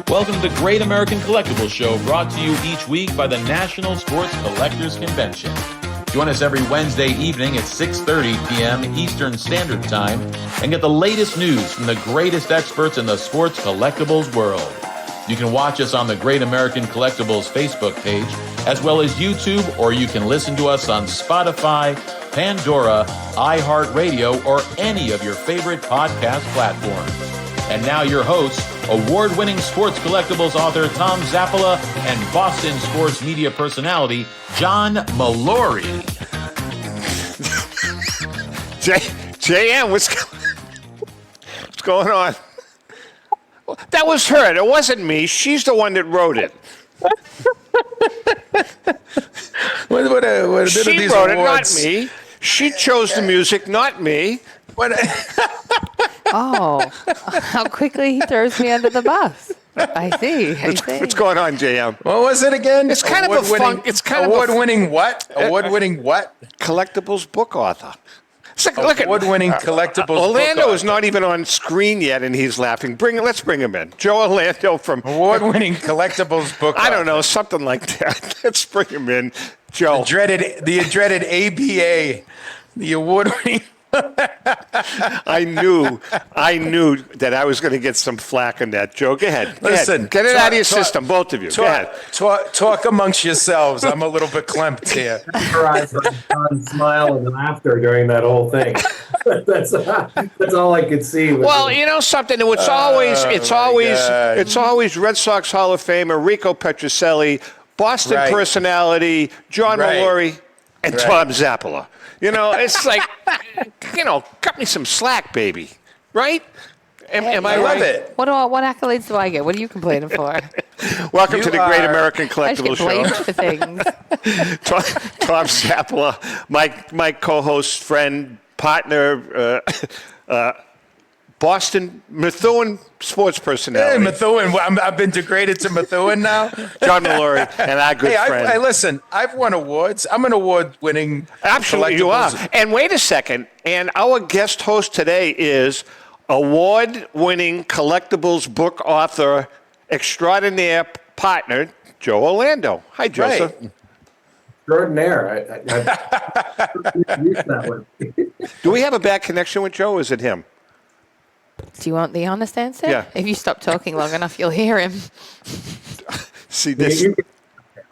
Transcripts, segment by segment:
Welcome to the Great American Collectibles Show, brought to you each week by the National Sports Collectors Convention. Join us every Wednesday evening at 6:30 p.m. Eastern Standard Time and get the latest news from the greatest experts in the sports collectibles world. You can watch us on the Great American Collectibles Facebook page, as well as YouTube, or you can listen to us on Spotify, Pandora, iHeartRadio, or any of your favorite podcast platforms. And now your hosts, award-winning sports collectibles author Tom Zappola and Boston sports media personality John Mallory. JM, what's going on? That was her. It wasn't me. She's the one that wrote it. What she wrote it, not me. She chose the music, not me. Oh, how quickly he throws me under the bus. I see. What's going on, JM? What was it again? It's kind of a fun. It's kind award-winning what? Award-winning what? Collectibles book author. Look at award-winning collectibles. Orlando is not even on screen yet, and he's laughing. Let's bring him in. Joe Orlando from award-winning collectibles book. I don't know, something like that. Let's bring him in, Joe. The dreaded ABA, the award-winning. I knew that I was going to get some flack on that, Joe. Go ahead. Listen, get it out of your system, both of you. Go ahead. Talk amongst yourselves. I'm a little bit clamped here. Her eyes on smile and laughter during that whole thing. That's all I could see. Well, you know something. It's always Red Sox Hall of Famer Rico Petrocelli, Boston personality John Mallory, and Tom Zappola. You know, it's like, cut me some slack, baby. Right? Am I right? Love it. What accolades do I get? What are you complaining for? Welcome to the Great American Collectibles Show. I just get blamed for things. Tom Zappola, my co-host, friend, partner, Boston Methuen sports personality. Hey, Methuen. I've been degraded to Methuen now. John Mallory and our good friend. Hey, listen, I've won awards. I'm an award-winning. Absolutely, you are. And wait a second. And our guest host today is award-winning collectibles book author extraordinaire partner Joe Orlando. Hi, Joseph. Right. Extraordinaire. Do we have a bad connection with Joe, or is it him? Do you want the honest answer? Yeah. If you stop talking long enough, you'll hear him. See this?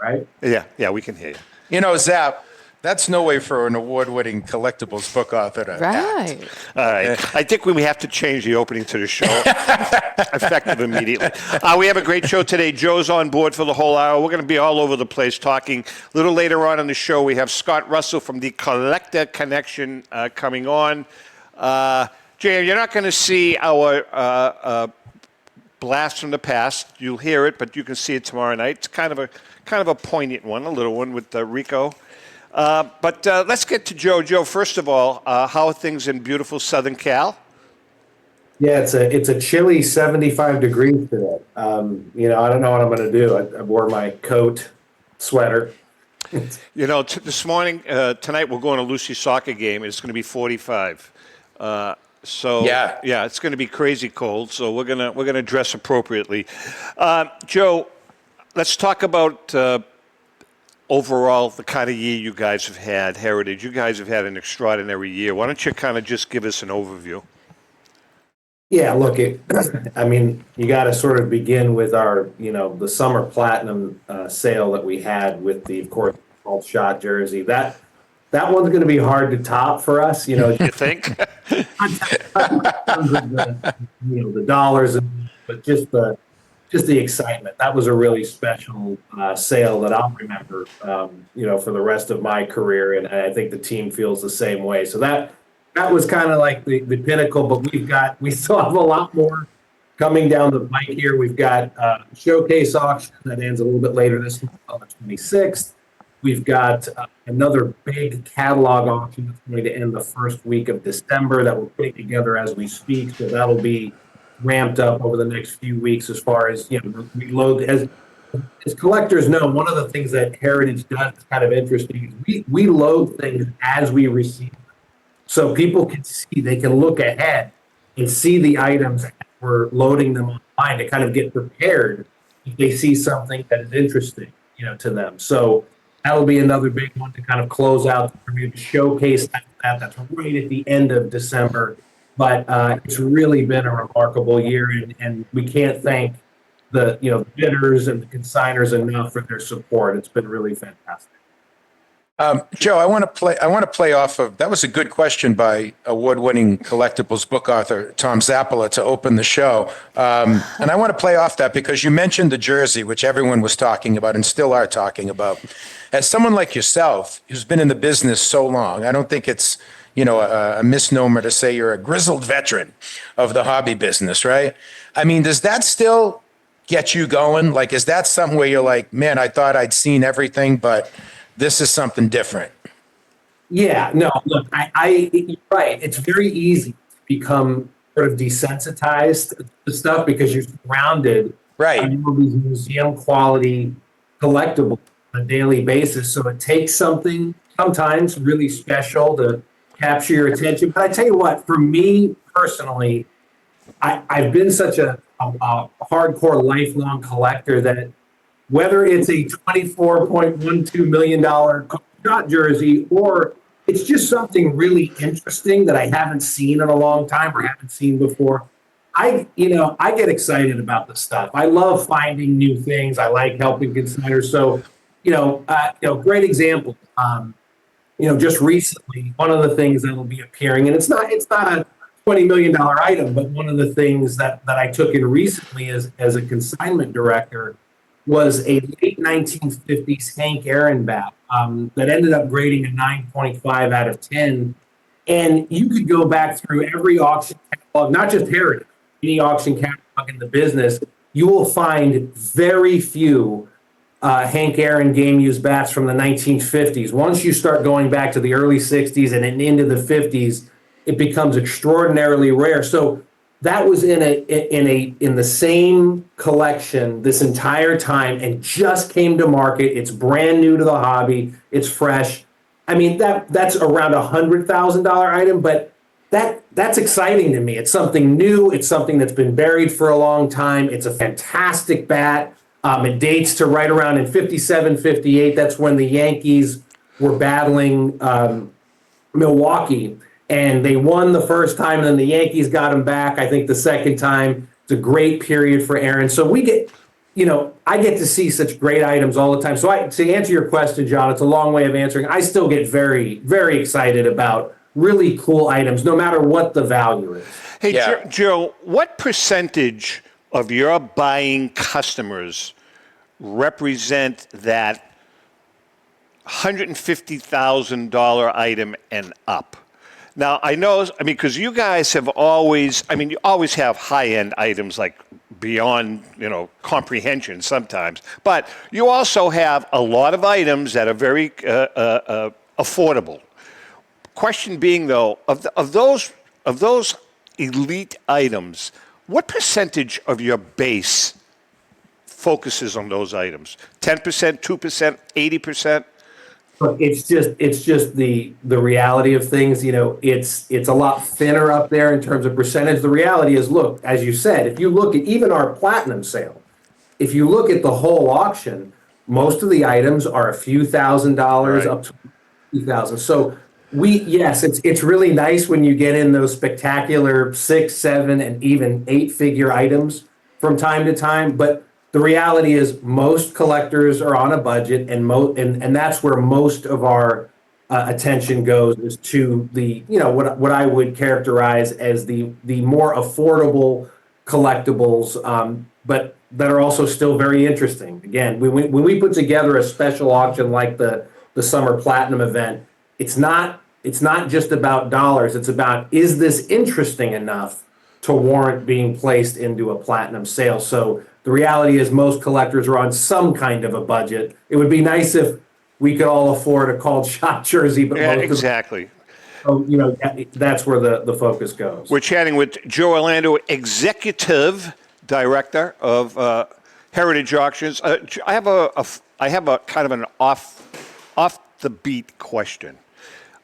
Right? Yeah, we can hear you. You know, Zap, that's no way for an award-winning collectibles book author to act. All right. I think we have to change the opening to the show effective immediately. We have a great show today. Joe's on board for the whole hour. We're going to be all over the place talking. A little later on in the show, we have Scott Russell from the Collector Connection coming on. Jay, you're not going to see our blast from the past. You'll hear it, but you can see it tomorrow night. It's kind of a poignant one, a little one with Rico. But let's get to Joe. Joe, first of all, how are things in beautiful Southern Cal? Yeah, it's a chilly 75 degrees today. I don't know what I'm going to do. I wore my coat, sweater. This morning, tonight we're going to Lucy's soccer game. It's going to be 45. So it's going to be crazy cold. So we're gonna dress appropriately. Joe, let's talk about overall the kind of year you guys have had. Heritage, you guys have had an extraordinary year. Why don't you kind of just give us an overview? Yeah, look, you got to sort of begin with our, the summer platinum sale that we had with the, of course, Alt Shot jersey. That one's going to be hard to top for us, You think? The dollars, but just the excitement. That was a really special sale that I'll remember, for the rest of my career, and I think the team feels the same way. So that was kind of like the pinnacle. But we still have a lot more coming down the pike here. We've got a showcase auction that ends a little bit later this month on the 26th. We've got another big catalog auction that's going to end the first week of December that we're putting together as we speak. So that'll be ramped up over the next few weeks as far as, we load. As collectors know, one of the things that Heritage does is kind of interesting. We load things as we receive them. So people can see, they can look ahead and see the items as we're loading them online to kind of get prepared if they see something that is interesting, to them. So that'll be another big one to kind of close out the premiere, to showcase that. That's right at the end of December. But it's really been a remarkable year, and we can't thank the bidders and the consigners enough for their support. It's been really fantastic. Joe, I want to play off of that. Was a good question by award-winning collectibles book author Tom Zappola to open the show, and I want to play off that because you mentioned the jersey, which everyone was talking about and still are talking about. As someone like yourself who's been in the business so long, I don't think it's a misnomer to say you're a grizzled veteran of the hobby business, right? I mean, does that still get you going? Like, is that something where you're like, man, I thought I'd seen everything, but this is something different? Yeah, no, look, you're right. It's very easy to become sort of desensitized to stuff because you're surrounded by all these museum quality collectibles on a daily basis. So it takes something sometimes really special to capture your attention. But I tell you what, for me personally, I've been such a hardcore lifelong collector that whether it's a $24.12 million shot jersey or it's just something really interesting that I haven't seen in a long time or haven't seen before, I get excited about the stuff. I love finding new things. I like helping consigners. So, great example. Just recently, one of the things that will be appearing, and it's not a $20 million item, but one of the things that I took in recently as a consignment director was a late 1950s Hank Aaron bat that ended up grading a 9.5 out of 10. And you could go back through every auction catalog, not just Heritage, any auction catalog in the business, you will find very few Hank Aaron game used bats from the 1950s. Once you start going back to the early 60s and into the 50s, it becomes extraordinarily rare. So that was in the same collection this entire time and just came to market. It's brand new to the hobby. It's fresh. I mean, that's around $100,000 item, but that's exciting to me. It's something new. It's something that's been buried for a long time. It's a fantastic bat. It dates to right around in 57, 58. That's when the Yankees were battling Milwaukee. And they won the first time, and then the Yankees got him back, I think, the second time. It's a great period for Aaron. So I get to see such great items all the time. So to answer your question, John, it's a long way of answering. I still get very, very excited about really cool items, no matter what the value is. Hey, Joe, what percentage of your buying customers represent that $150,000 item and up? Now, because you guys have always, you always have high-end items like beyond, comprehension sometimes, but you also have a lot of items that are very affordable. Question being, though, of those elite items, what percentage of your base focuses on those items? 10%, 2%, 80%? It's just the reality of things. It's a lot thinner up there in terms of percentage. The reality is, look, as you said, if you look at even our platinum sale, if you look at the whole auction, most of the items are a few $1,000s up to $2,000. So it's really nice when you get in those spectacular 6, 7, and even 8-figure items from time to time, but the reality is most collectors are on a budget, and that's where most of our attention goes, is to the what I would characterize as the more affordable collectibles, but that are also still very interesting. Again, when we put together a special auction like the Summer Platinum event, it's not just about dollars. It's about, is this interesting enough to warrant being placed into a platinum sale? So the reality is most collectors are on some kind of a budget. It would be nice if we could all afford a called shot jersey, but exactly. That's where the focus goes. We're chatting with Joe Orlando, Executive Director of Heritage Auctions. I have a kind of an off the beat question.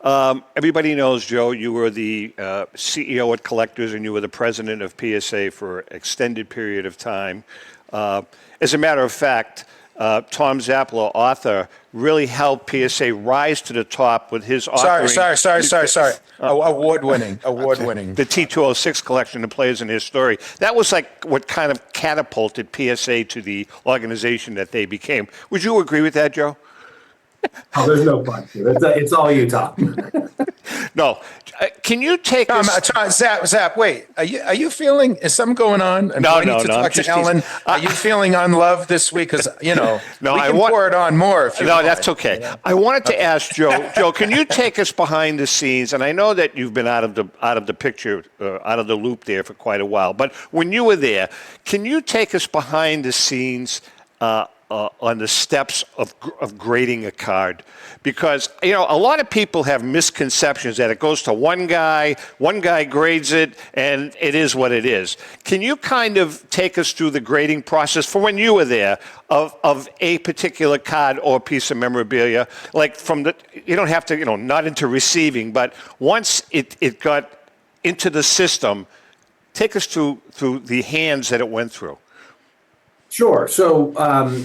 Everybody knows, Joe, you were the CEO at Collectors and you were the president of PSA for an extended period of time. As a matter of fact, Tom Zappala, author, really helped PSA rise to the top with his authoring. Sorry. Award-winning. The T206 collection, The Players in His Story. That was like what kind of catapulted PSA to the organization that they became. Would you agree with that, Joe? Oh, there's no question. It's all you, Tom. No. Can you take us... Zap, wait. Are you feeling, is something going on? No, I need to talk to Ellen. Are you feeling unloved this week? Because, we can pour it on more if you want. No, that's okay. I wanted to ask Joe. Joe, can you take us behind the scenes? And I know that you've been out of the picture, out of the loop there for quite a while. But when you were there, can you take us behind the scenes on the steps of grading a card? Because, a lot of people have misconceptions that it goes to one guy grades it, and it is what it is. Can you kind of take us through the grading process for when you were there of a particular card or piece of memorabilia? Like you don't have to, not into receiving, but once it got into the system, take us through the hands that it went through. Sure. So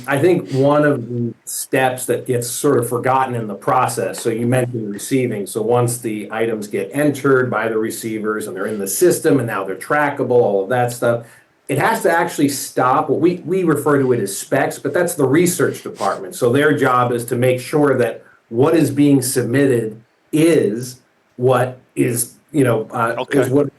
I think one of the steps that gets sort of forgotten in the process, so you mentioned receiving. So once the items get entered by the receivers and they're in the system and now they're trackable, all of that stuff, it has to actually stop. Well, we refer to it as specs, but that's the research department. So their job is to make sure that what is being submitted is what is, is what it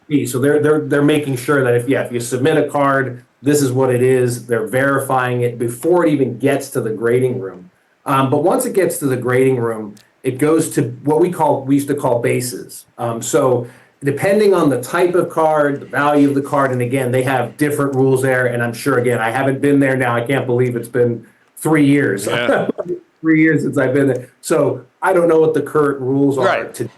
be. So they're making sure that if you submit a card, this is what it is. They're verifying it before it even gets to the grading room. But once it gets to the grading room, it goes to what we used to call bases. So depending on the type of card, the value of the card, and again, they have different rules there. And I'm sure, again, I haven't been there now. I can't believe it's been 3 years. Yeah. 3 years since I've been there. So I don't know what the current rules are today,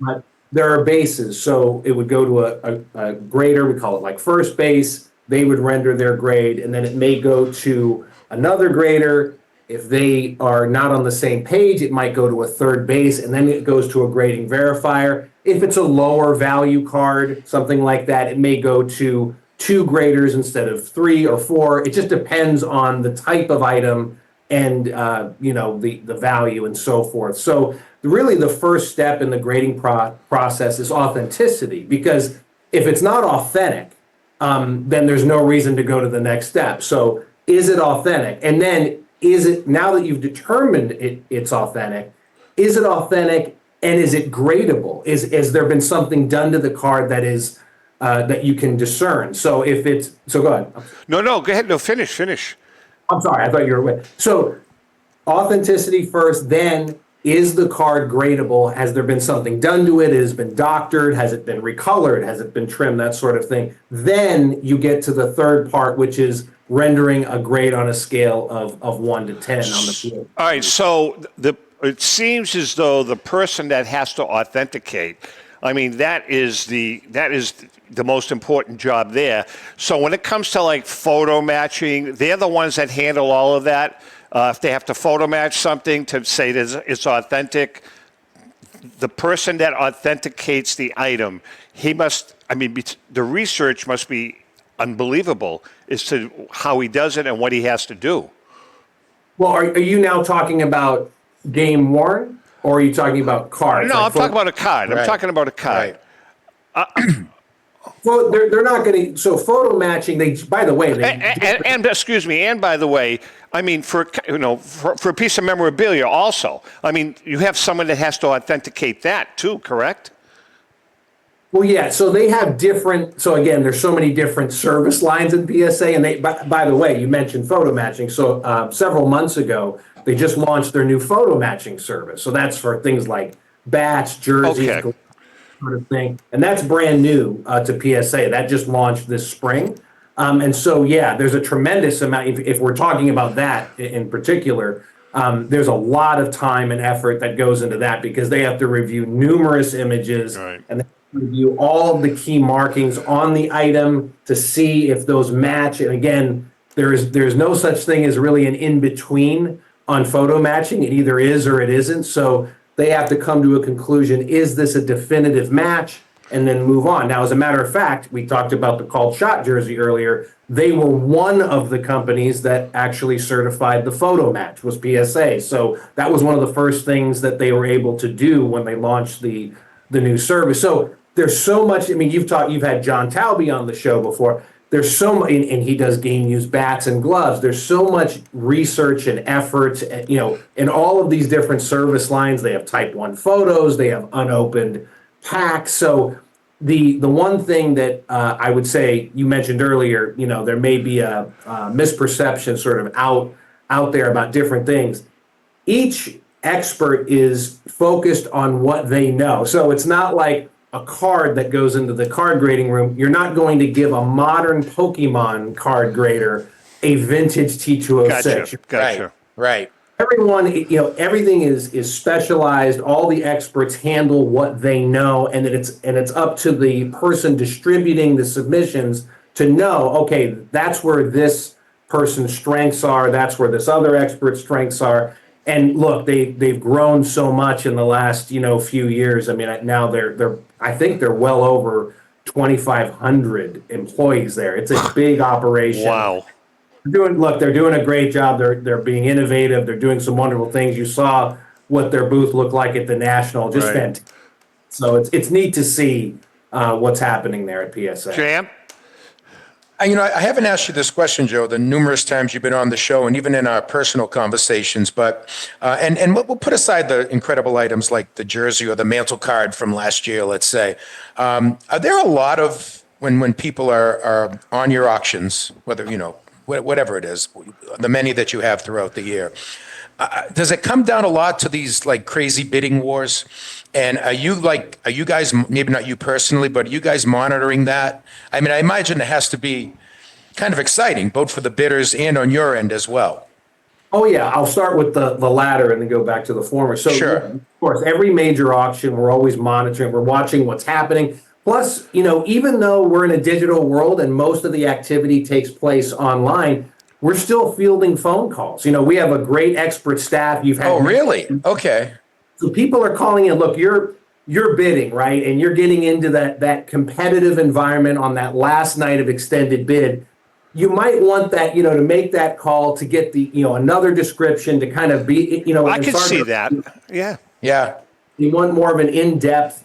but there are bases. So it would go to a grader. We call it like first base. They would render their grade, and then it may go to another grader. If they are not on the same page, it might go to a third base, and then it goes to a grading verifier. If it's a lower value card, something like that, it may go to 2 graders instead of 3 or 4. It just depends on the type of item and the value and so forth. So really the first step in the grading process is authenticity, because if it's not authentic, then there's no reason to go to the next step. So is it authentic? And then now that you've determined it's authentic, is it authentic and is it gradable? Has there been something done to the card that is that you can discern? So go ahead. No, go ahead. No, finish. I'm sorry, I thought you were with. So authenticity first, then is the card gradable? Has there been something done to it? Has it been doctored? Has it been recolored? Has it been trimmed? That sort of thing. Then you get to the third part, which is rendering a grade on a scale of 1 to 10 on the field. All right, so it seems as though the person that has to authenticate, that is the most important job there. So when it comes to like photo matching, they're the ones that handle all of that. If they have to photo match something to say that it's authentic, the person that authenticates the item, the research must be unbelievable as to how he does it and what he has to do. Well, are you now talking about game worn, or are you talking about cards? No, I'm talking about a card. I'm talking about a card. Right. Well, they're not going to. So photo matching. By the way, excuse me. And by the way, for a piece of memorabilia, also, you have someone that has to authenticate that too, correct? Well, yeah. So they have different. So again, there's so many different service lines in PSA. And by the way, you mentioned photo matching. So several months ago, they just launched their new photo matching service. So that's for things like bats, jerseys. Okay. Sort of thing, and that's brand new to PSA. That just launched this spring, and so there's a tremendous amount. If we're talking about that in particular, there's a lot of time and effort that goes into that because they have to review numerous images and they have to review all of the key markings on the item to see if those match. And again, there's no such thing as really an in between on photo matching. It either is or it isn't. So they have to come to a conclusion. Is this a definitive match? And then move on. Now, as a matter of fact, we talked about the called shot jersey earlier. They were one of the companies that actually certified the photo match, was PSA. So that was one of the first things that they were able to do when they launched the new service. So there's so much. I mean, you've had John Talby on the show before. There's so much, and he does game use bats and gloves. There's so much research and effort, in all of these different service lines. They have Type 1 photos, they have unopened packs. So the one thing that I would say, you mentioned earlier, there may be a misperception sort of out there about different things. Each expert is focused on what they know. So it's not like a card that goes into the card grading room. You're not going to give a modern Pokemon card grader a vintage T206. Gotcha. Right. Everyone, everything is specialized. All the experts handle what they know, and it's up to the person distributing the submissions to know, okay, that's where this person's strengths are. That's where this other expert's strengths are. And look, they've grown so much in the last few years. I mean, now I think they're well over 2,500 employees there. It's a big operation. Wow. They're doing a great job. They're being innovative. They're doing some wonderful things. You saw what their booth looked like at the National. Just fantastic. So it's neat to see what's happening there at PSA. Jam? I haven't asked you this question, Joe, the numerous times you've been on the show and even in our personal conversations, but, and we'll put aside the incredible items like the jersey or the mantle card from last year, let's say. Are there a lot of, when people are on your auctions, whether, whatever it is, the many that you have throughout the year, does it come down a lot to these like crazy bidding wars? And are you guys, maybe not you personally, but are you guys monitoring that? I mean, I imagine it has to be kind of exciting, both for the bidders and on your end as well. Oh yeah, I'll start with the latter and then go back to the former. So Sure. yeah, of course, every major auction, we're always monitoring, we're watching what's happening. Plus, even though we're in a digital world and most of the activity takes place online, we're still fielding phone calls. We have a great expert staff. Oh, really? Okay. So people are calling in. Look, you're bidding, right? And you're getting into that competitive environment on that last night of extended bid. You might want that, to make that call to get the, another description to kind of be, I can see that. Yeah. Yeah. You want more of an in-depth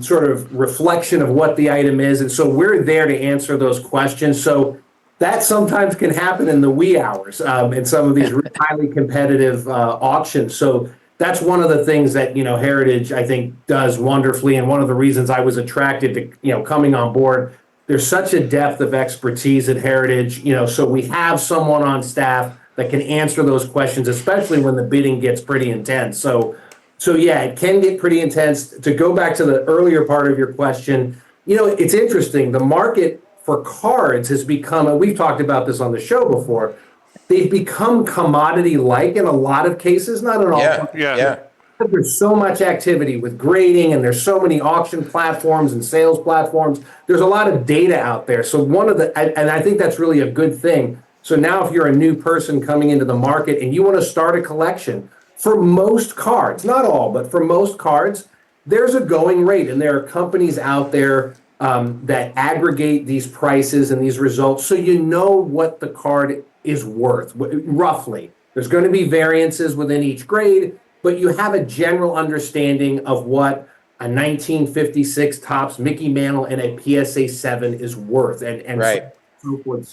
sort of reflection of what the item is. And so we're there to answer those questions. So that sometimes can happen in the wee hours in some of these highly competitive auctions. So that's one of the things that, Heritage, I think, does wonderfully. And one of the reasons I was attracted to, coming on board. There's such a depth of expertise at Heritage, so we have someone on staff that can answer those questions, especially when the bidding gets pretty intense. So yeah, it can get pretty intense. To go back to the earlier part of your question, it's interesting. The market for cards has become, and we've talked about this on the show before, they've become commodity-like in a lot of cases, not in all. Yeah. There's so much activity with grading, and there's so many auction platforms and sales platforms. There's a lot of data out there. So and I think that's really a good thing. So now if you're a new person coming into the market and you want to start a collection, for most cards, not all, but for most cards, there's a going rate, and there are companies out there that aggregate these prices and these results, so you know what the card is worth, roughly. There's going to be variances within each grade, but you have a general understanding of what a 1956 Topps Mickey Mantle and a PSA 7 is worth, and right. so forth.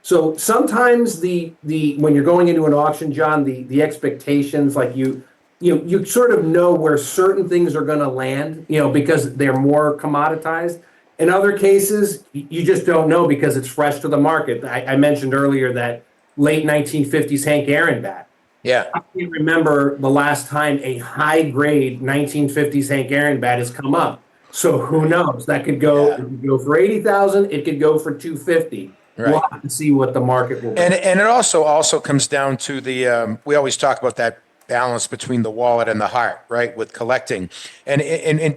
So sometimes when you're going into an auction, John, the expectations, like you sort of know where certain things are going to land, because they're more commoditized. In other cases, you just don't know because it's fresh to the market. I mentioned earlier that late 1950s Hank Aaron bat. Yeah. I can't remember the last time a high-grade 1950s Hank Aaron bat has come up. So who knows? That could go, it could go for $80,000. It could go for $250,000. Right. We'll have to see what the market will be. And it also comes down to the we always talk about that balance between the wallet and the heart, right? With collecting, and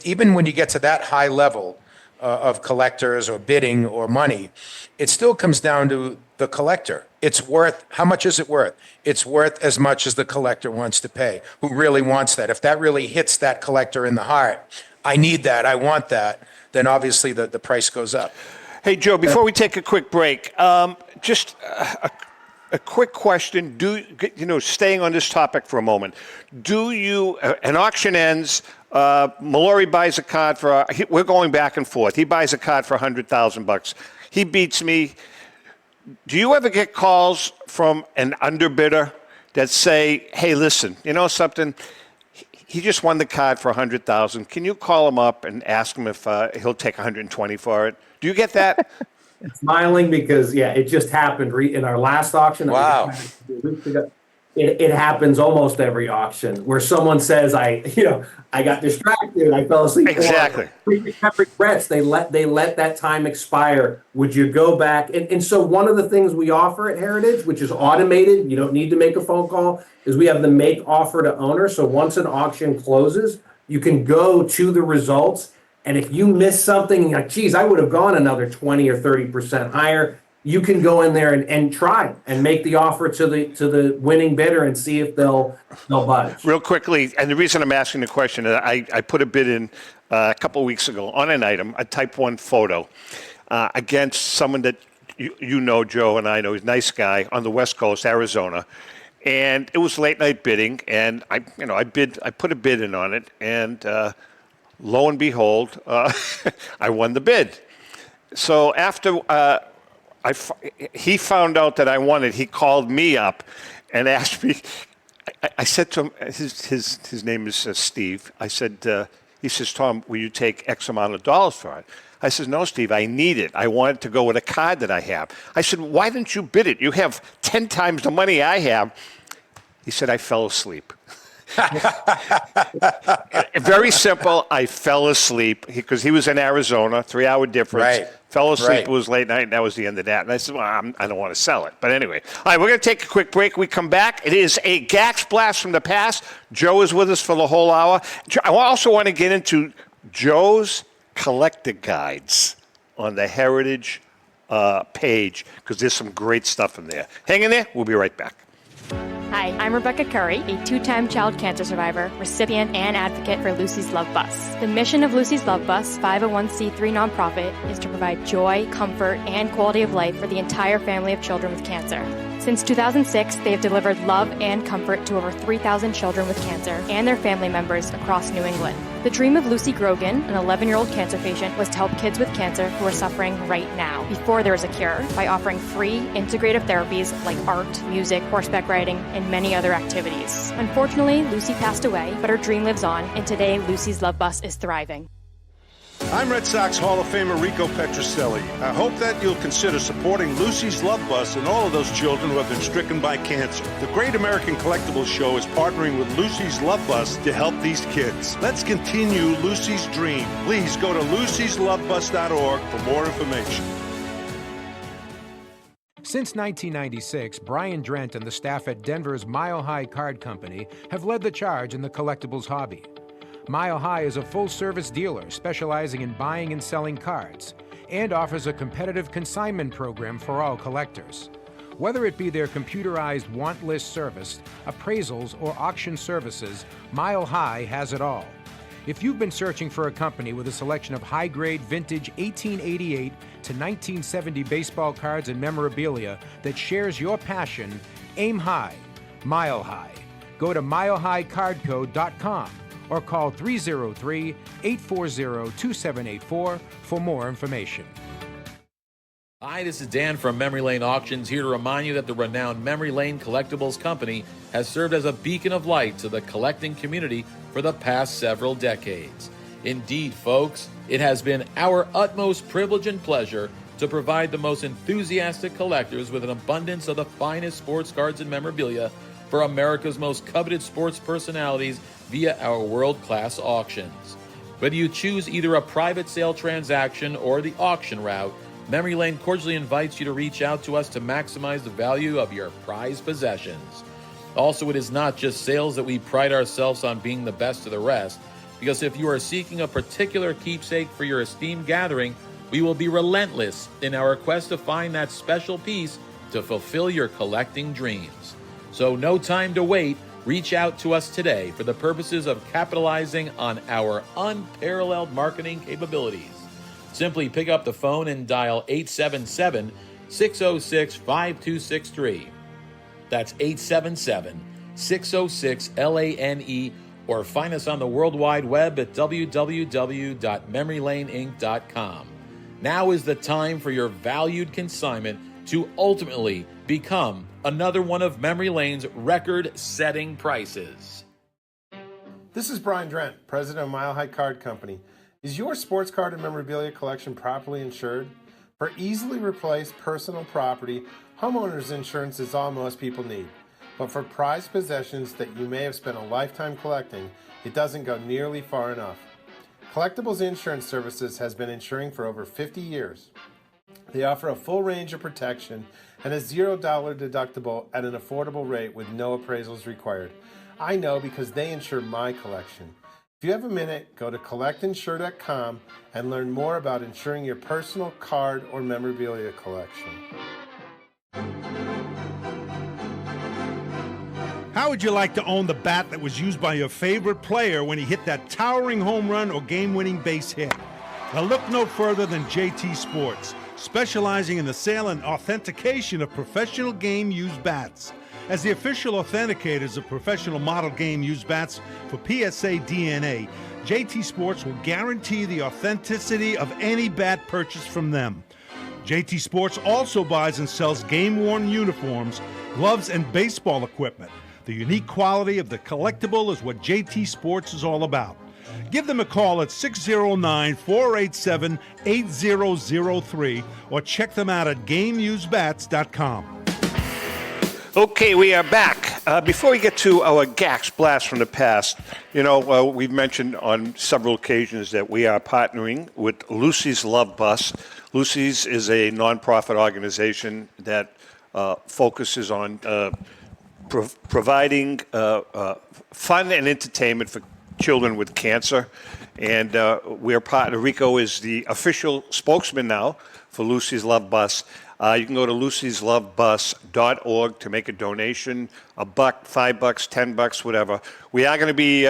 even when you get to that high level, of collectors or bidding or money, it still comes down to the collector. It's worth, how much is it worth? It's worth as much as the collector wants to pay, who really wants that. If that really hits that collector in the heart, I need that, I want that, then obviously the price goes up. Hey, Joe, before we take a quick break, just a quick question. Staying on this topic for a moment, an auction ends, Mallory buys a card we're going back and forth. He buys a card for $100,000. He beats me. Do you ever get calls from an underbidder that say, hey, listen, you know something? He just won the card for $100,000. Can you call him up and ask him if he'll take $120 for it? Do you get that? Smiling because, it just happened in our last auction. Wow. It happens almost every auction where someone says, I got distracted, I fell asleep. Exactly. Regrets. They let that time expire. Would you go back? And so one of the things we offer at Heritage, which is automated, you don't need to make a phone call, is we have the make offer to owner. So once an auction closes, you can go to the results. And if you miss something, and you're like, geez, I would have gone another 20 or 30% higher, you can go in there and try and make the offer to the winning bidder and see if they'll budge. Real quickly, and the reason I'm asking the question is I put a bid in a couple of weeks ago on an item, a Type 1 photo, against someone that you know, Joe, and I know, he's a nice guy on the West Coast, Arizona. And it was late night bidding, and I put a bid in on it, and lo and behold, I won the bid. So after he found out that I won it, he called me up and asked me. I said to him, his name is Steve. I said, he says, Tom, will you take X amount of dollars for it? I said, no, Steve, I need it. I want it to go with a card that I have. I said, why didn't you bid it? You have 10 times the money I have. He said, I fell asleep. Very simple. I fell asleep because he was in Arizona, 3-hour difference. Right. Fell asleep. Right. It was late night, and that was the end of that. And I said, well, I don't want to sell it. But anyway, all right, we're going to take a quick break. We come back. It is a Gax blast from the past. Joe is with us for the whole hour. I also want to get into Joe's collector guides on the Heritage page because there's some great stuff in there. Hang in there. We'll be right back. Hi, I'm Rebecca Curry, a two-time child cancer survivor, recipient, and advocate for Lucy's Love Bus. The mission of Lucy's Love Bus, 501c3 nonprofit, is to provide joy, comfort, and quality of life for the entire family of children with cancer. Since 2006, they have delivered love and comfort to over 3,000 children with cancer and their family members across New England. The dream of Lucy Grogan, an 11-year-old cancer patient, was to help kids with cancer who are suffering right now, before there is a cure, by offering free, integrative therapies like art, music, horseback riding, and many other activities. Unfortunately, Lucy passed away, but her dream lives on, and today Lucy's Love Bus is thriving. I'm Red Sox Hall of Famer Rico Petrocelli. I hope that you'll consider supporting Lucy's Love Bus and all of those children who have been stricken by cancer. The Great American Collectibles Show is partnering with Lucy's Love Bus to help these kids. Let's continue Lucy's dream. Please go to lucyslovebus.org for more information. Since 1996, Brian Drent and the staff at Denver's Mile High Card Company have led the charge in the collectibles hobby. Mile High is a full-service dealer specializing in buying and selling cards and offers a competitive consignment program for all collectors. Whether it be their computerized want list service, appraisals, or auction services, Mile High has it all. If you've been searching for a company with a selection of high-grade vintage 1888 to 1970 baseball cards and memorabilia that shares your passion, aim high, Mile High. Go to milehighcardco.com or call 303-840-2784 for more information. Hi, this is Dan from Memory Lane Auctions, here to remind you that the renowned Memory Lane Collectibles Company has served as a beacon of light to the collecting community for the past several decades. Indeed, folks, it has been our utmost privilege and pleasure to provide the most enthusiastic collectors with an abundance of the finest sports cards and memorabilia for America's most coveted sports personalities via our world-class auctions. Whether you choose either a private sale transaction or the auction route, Memory Lane cordially invites you to reach out to us to maximize the value of your prized possessions. Also, it is not just sales that we pride ourselves on being the best of the rest. because if you are seeking a particular keepsake for your esteemed gathering, we will be relentless in our quest to find that special piece to fulfill your collecting dreams. So no time to wait. Reach out to us today for the purposes of capitalizing on our unparalleled marketing capabilities. Simply pick up the phone and dial 877-606-5263. That's 877-606-LANE, or find us on the World Wide Web at www.memorylaneinc.com. Now is the time for your valued consignment to ultimately become another one of Memory Lane's record-setting prices. This is Brian Drent, president of Mile High Card Company. Is your sports card and memorabilia collection properly insured? For easily replaced personal property, homeowners insurance is all most people need. But for prized possessions that you may have spent a lifetime collecting, it doesn't go nearly far enough. Collectables Insurance Services has been insuring for over 50 years. They offer a full range of protection and a $0 deductible at an affordable rate with no appraisals required. I know because they insure my collection. If you have a minute, go to collectinsure.com and learn more about insuring your personal card or memorabilia collection. How would you like to own the bat that was used by your favorite player when he hit that towering home run or game-winning base hit? Now look no further than JT Sports, specializing in the sale and authentication of professional game-used bats. As the official authenticators of professional model game-used bats for PSA DNA, JT Sports will guarantee the authenticity of any bat purchased from them. JT Sports also buys and sells game-worn uniforms, gloves, and baseball equipment. The unique quality of the collectible is what JT Sports is all about. Give them a call at 609-487-8003 or check them out at GameUseBats.com. Okay, we are back. Before we get to our Gax Blast from the past, we've mentioned on several occasions that we are partnering with Lucy's Love Bus. Lucy's is a nonprofit organization that focuses on providing fun and entertainment for children with cancer. And we're Rico is the official spokesman now for Lucy's Love Bus. You can go to lucyslovebus.org to make a donation, $1, $5, $10, whatever. We are going to be,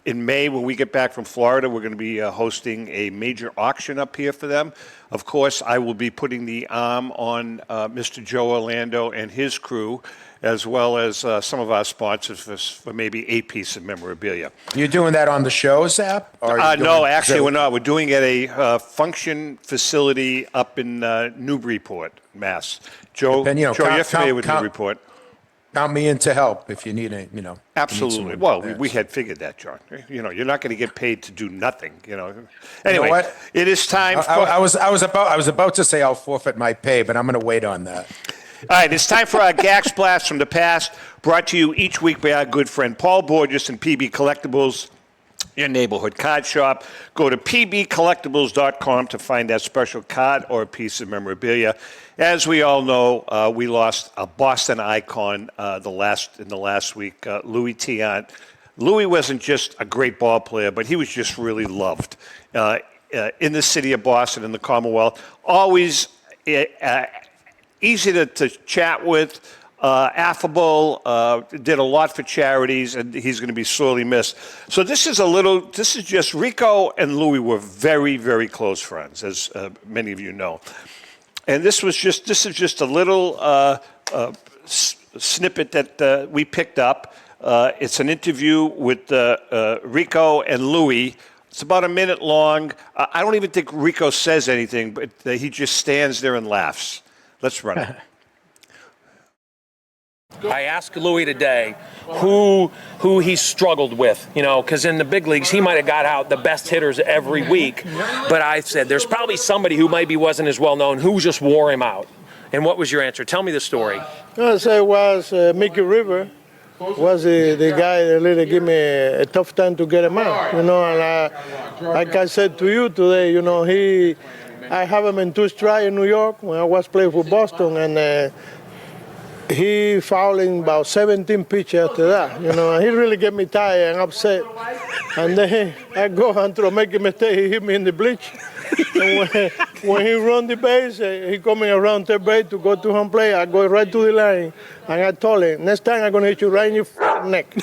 in May, when we get back from Florida, we're going to be hosting a major auction up here for them. Of course, I will be putting the arm on Mr. Joe Orlando and his crew, as well as some of our sponsors for maybe a piece of memorabilia. You're doing that on the show, Zap? No, actually we're not. We're doing it at a function facility up in Newburyport, Mass. Joe, you're familiar with Newburyport. Count me in to help if you need it, Absolutely. Well, we had figured that, John. You're not going to get paid to do nothing, Anyway, you know what? It is time for... I was about to say I'll forfeit my pay, but I'm going to wait on that. All right, it's time for our Gax Blast from the past, brought to you each week by our good friend Paul Borges and PB Collectables, your neighborhood card shop. Go to pbcollectables.com to find that special card or a piece of memorabilia. As we all know, we lost a Boston icon in the last week, Louis Tiant. Louis wasn't just a great ball player, but he was just really loved in the city of Boston, in the Commonwealth. Always easy to chat with, affable, did a lot for charities, and he's going to be sorely missed. So this is just Rico and Louis were very, very close friends, as many of you know. And this is just a little snippet that we picked up. It's an interview with Rico and Louis. It's about a minute long. I don't even think Rico says anything, but he just stands there and laughs. Let's run it. I asked Louis today who he struggled with, because in the big leagues he might have got out the best hitters every week. But I said there's probably somebody who maybe wasn't as well known who just wore him out. And what was your answer? Tell me the story. I said it was Mickey River. Was the guy that really gave me a tough time to get him out, and like I said to you today, I have him in two strikes in New York when I was playing for Boston, and he fouling about 17 pitches after that, and he really get me tired and upset. And then I go and try to make a mistake. He hit me in the bleach. And when he run the base, he coming around third base to go to home plate. I go right to the line, and I told him, next time I'm gonna hit you right in your neck.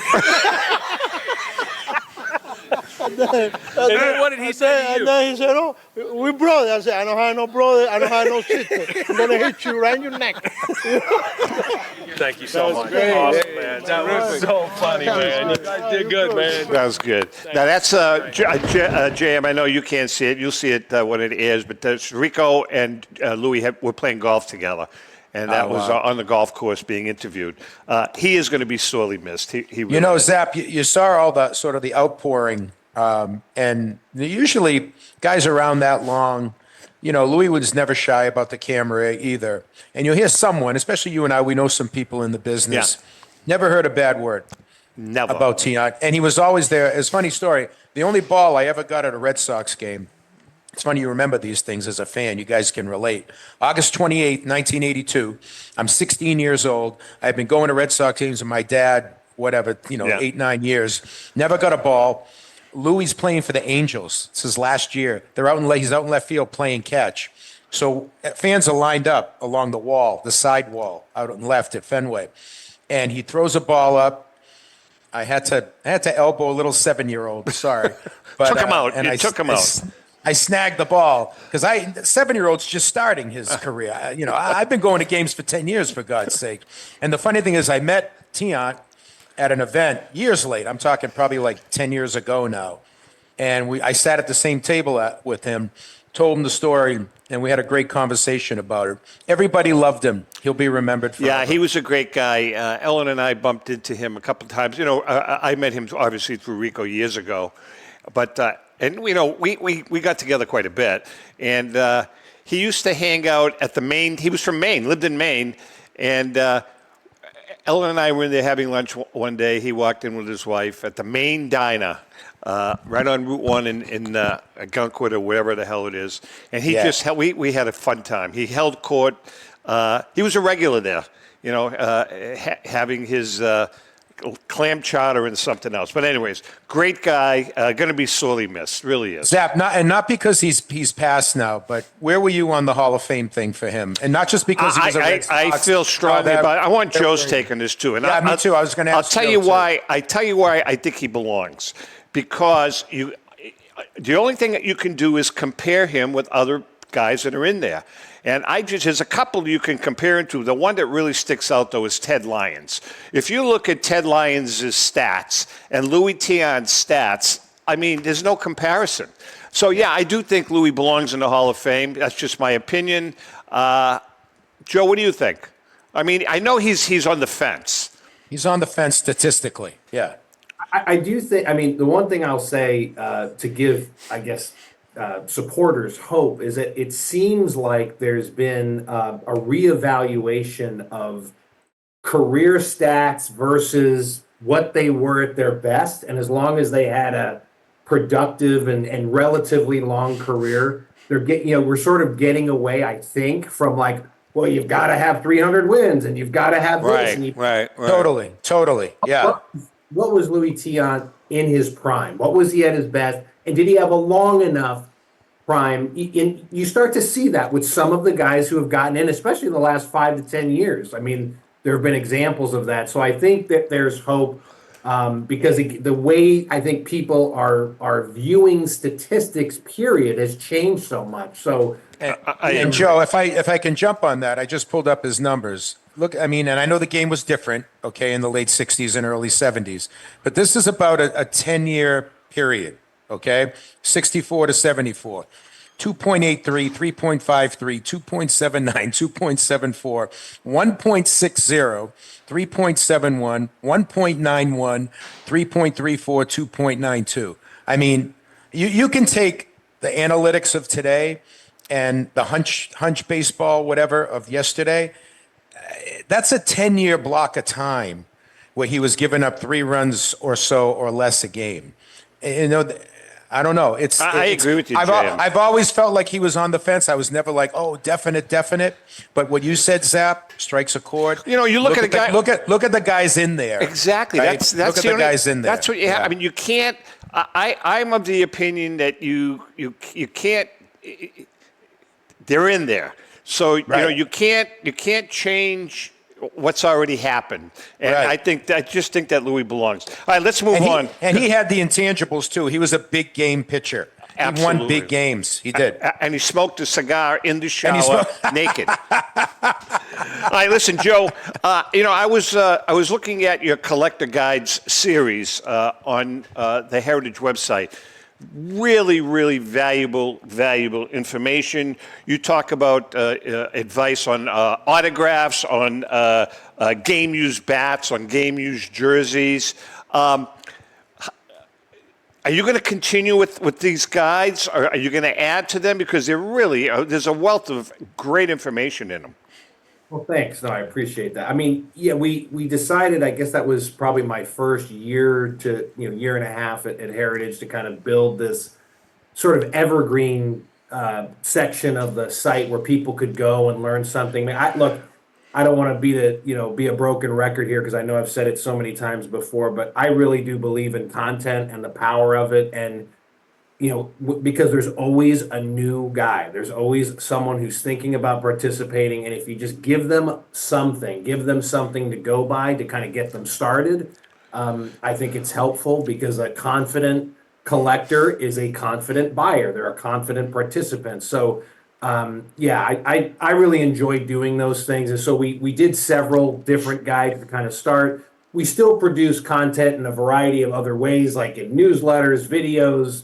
And then what did he say to you? And then he said, "Oh, we brothers." I said, "I don't have no brother. I don't have no sister. I'm gonna hit you right in your neck." Thank you so much. great. Awesome, man. That was so funny, man. You guys did good, man. That was good. Now that's JM. I know you can't see it. You'll see it when it airs. But Rico and Louis were playing golf together, and that was on the golf course being interviewed. He is going to be sorely missed. He really is. Zap, you saw all the sort of the outpouring, and usually guys around that long. Louis was never shy about the camera either. And you'll hear someone, especially you and I, we know some people in the business, never heard a bad word about Tiant. And he was always there. It's a funny story. The only ball I ever got at a Red Sox game, it's funny you remember these things as a fan. You guys can relate. August 28th, 1982. I'm 16 years old. I've been going to Red Sox games with my dad, 8, 9 years. Never got a ball. Louis playing for the Angels. It's his last year. He's out in left field playing catch. So fans are lined up along the wall, the side wall, out in left at Fenway. And he throws a ball up. I had to elbow a little 7-year-old. Sorry. But, took him out. And took him out. I snagged the ball because 7-year-old's just starting his career. I've been going to games for 10 years, for God's sake. And the funny thing is I met Tiant at an event years late. I'm talking probably like 10 years ago now. And I sat at the same table with him, told him the story, and we had a great conversation about it. Everybody loved him. He'll be remembered forever. Yeah, he was a great guy. Ellen and I bumped into him a couple of times. I met him obviously through Rico years ago. But, we got together quite a bit. And he used to hang out at the Maine. He was from Maine, lived in Maine. And Ellen and I were in there having lunch one day. He walked in with his wife at the Maine Diner, right on Route 1 in Gunkwit or wherever the hell it is. And we had a fun time. He held court. He was a regular there, having his clam chowder and something else. But anyways, great guy, going to be sorely missed, really is. Zap, not because he's passed now, but where were you on the Hall of Fame thing for him? And not just because he was a Red Sox. I feel strongly about it. I want Joe's take on this too. And me too. I was going to ask I'll tell you why. I tell you why I think he belongs. Because the only thing that you can do is compare him with other guys that are in there. And there's a couple you can compare him to. The one that really sticks out, though, is Ted Lyons. If you look at Ted Lyons' stats and Louis Tiant's stats, there's no comparison. So, yeah, I do think Louis belongs in the Hall of Fame. That's just my opinion. Joe, what do you think? I know he's on the fence. He's on the fence statistically, yeah. I do think, the one thing I'll say to give, I guess, supporters hope is that it seems like there's been a reevaluation of career stats versus what they were at their best. And as long as they had a productive and relatively long career, we're sort of getting away, I think, from you've got to have 300 wins and you've got to have this. Right. Totally. Yeah. What was Louis Tiant in his prime? What was he at his best? And did he have a long enough prime? You start to see that with some of the guys who have gotten in, especially in the last 5 to 10 years. There have been examples of that. So I think that there's hope because the way I think people are viewing statistics, period, has changed so much. So, and Joe, if I can jump on that, I just pulled up his numbers. Look, and I know the game was different, in the late 60s and early 70s, but this is about a 10-year period, 64 to 74. 2.83, 3.53, 2.79, 2.74, 1.60, 3.71, 1.91, 3.34, 2.92. You can take the analytics of today and the hunch baseball, whatever, of yesterday. That's a 10-year block of time where he was giving up 3 runs or so or less a game. I don't know. I agree with you, I've always felt like he was on the fence. I was never like, oh, definite. But what you said, Zap, strikes a chord. You know, you look at a guy. Look at the guys in there. Exactly. Right? That's look at the guys in there. That's what you have. I mean, you can't. I'm of the opinion that you can't. They're in there, so you know you can't change what's already happened. And I just think that Louis belongs. All right, let's move on. And he had the intangibles too. He was a big game pitcher. Absolutely. He won big games. He did. And he smoked a cigar in the shower naked. All right, listen, Joe. You know, I was looking at your Collector Guides series on the Heritage website. Really valuable information. You talk about advice on autographs, on game-used bats, on game-used jerseys. Are you going to continue with these guides, or are you going to add to them? Because they're really, there's a wealth of great information in them. Well, thanks. No, I appreciate that. I mean, yeah, we decided, I guess that was probably my first year year and a half at Heritage to kind of build this sort of evergreen section of the site where people could go and learn something. Look, I don't want to be a broken record here because I know I've said it so many times before, but I really do believe in content and the power of it. And, because there's always a new guy, there's always someone who's thinking about participating. And if you just give them something to go by to kind of get them started, I think it's helpful because a confident collector is a confident buyer. They're a confident participant. So, I really enjoyed doing those things. And so we did several different guides to kind of start. We still produce content in a variety of other ways, like in newsletters, videos,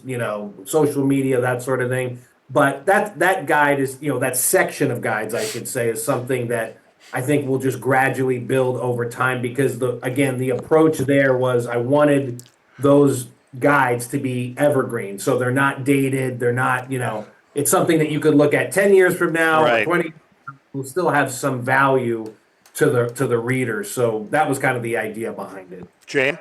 social media, that sort of thing. But that guide is, that section of guides, I should say, is something that I think we'll just gradually build over time because, the approach there was I wanted those guides to be evergreen. So they're not dated. They're not, it's something that you could look at 10 years from now or 20 will still have some value to the reader. So that was kind of the idea behind it. Jane?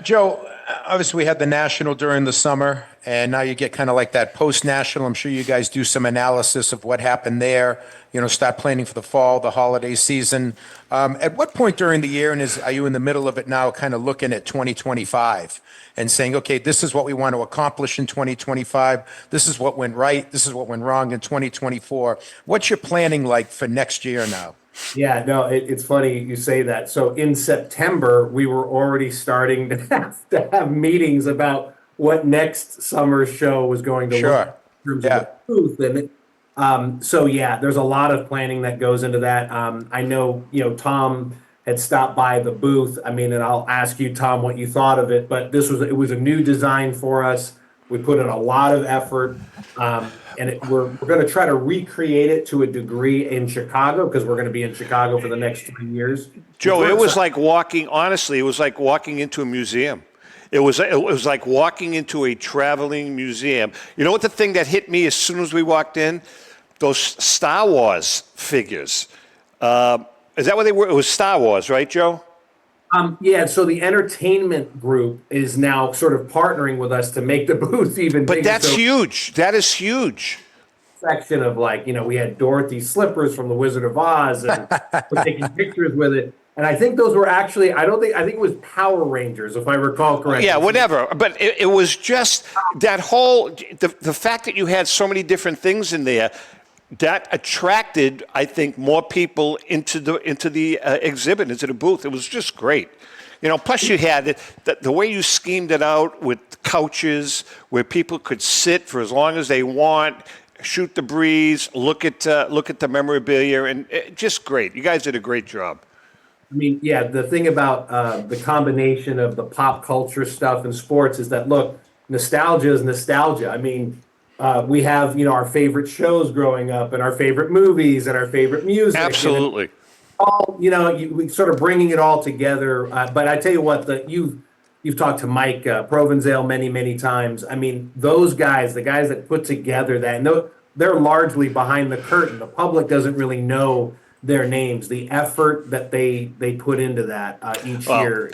Joe, obviously we had the National during the summer, and now you get kind of like that post-National. I'm sure you guys do some analysis of what happened there, start planning for the fall, the holiday season. At what point during the year, and are you in the middle of it now, kind of looking at 2025 and saying, okay, this is what we want to accomplish in 2025. This is what went right. This is what went wrong in 2024. What's your planning like for next year now? Yeah, no, it's funny you say that. So in September, we were already starting to have meetings about what next summer's show was going to look in terms of the booth. And there's a lot of planning that goes into that. I know, Tom had stopped by the booth. I mean, and I'll ask you, Tom, what you thought of it. But it was a new design for us. We put in a lot of effort. And we're going to try to recreate it to a degree in Chicago because we're going to be in Chicago for the next 3 years. Joe, it was like walking into a museum. It was like walking into a traveling museum. You know what the thing that hit me as soon as we walked in? Those Star Wars figures. Is that what they were? It was Star Wars, right, Joe? So the entertainment group is now sort of partnering with us to make the booth even bigger. But that's huge. That is huge. Section of we had Dorothy's slippers from The Wizard of Oz, and we're taking pictures with it. And I think those were actually, I think it was Power Rangers, if I recall correctly. Yeah, whatever. But it was just that whole, the fact that you had so many different things in there, that attracted, I think, more people into the exhibit, into the booth. It was just great. Plus you had the way you schemed it out with couches where people could sit for as long as they want, shoot the breeze, look at the memorabilia, and just great. You guys did a great job. I mean, yeah, the thing about the combination of the pop culture stuff and sports is that, look, nostalgia is nostalgia. I mean, we have, our favorite shows growing up and our favorite movies and our favorite music. Absolutely. All, we sort of bringing it all together. But I tell you what, you've talked to Mike Provenzale many, many times. I mean, those guys, the guys that put together that, and they're largely behind the curtain. The public doesn't really know their names, the effort that they put into that each year.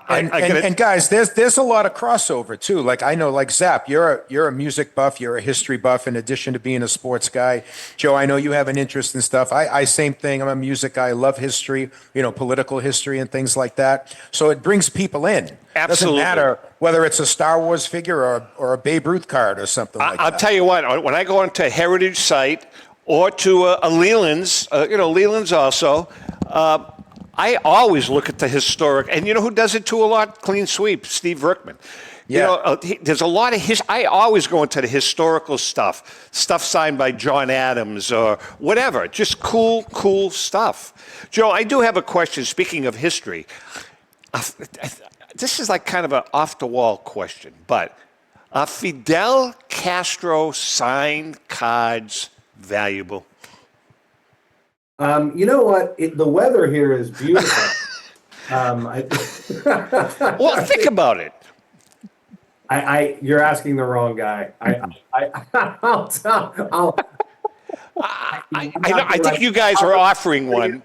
And guys, there's a lot of crossover too. Like I know, like Zap, you're a music buff, you're a history buff, in addition to being a sports guy. Joe, I know you have an interest in stuff. I same thing. I'm a music guy. I love history, political history and things like that. So it brings people in. Absolutely. Doesn't matter whether it's a Star Wars figure or a Babe Ruth card or something like that. I'll tell you what. When I go into a heritage site or to a Leland's, Leland's also. I always look at the historic, and you know who does it too a lot? Clean Sweep, Steve Verkman. Yeah. There's a lot of I always go into the historical stuff signed by John Adams or whatever, just cool stuff. Joe, I do have a question. Speaking of history, this is like kind of an off-the-wall question, but are Fidel Castro signed cards valuable? You know what? The weather here is beautiful. Well, think about it. You're asking the wrong guy. I think you guys are offering one.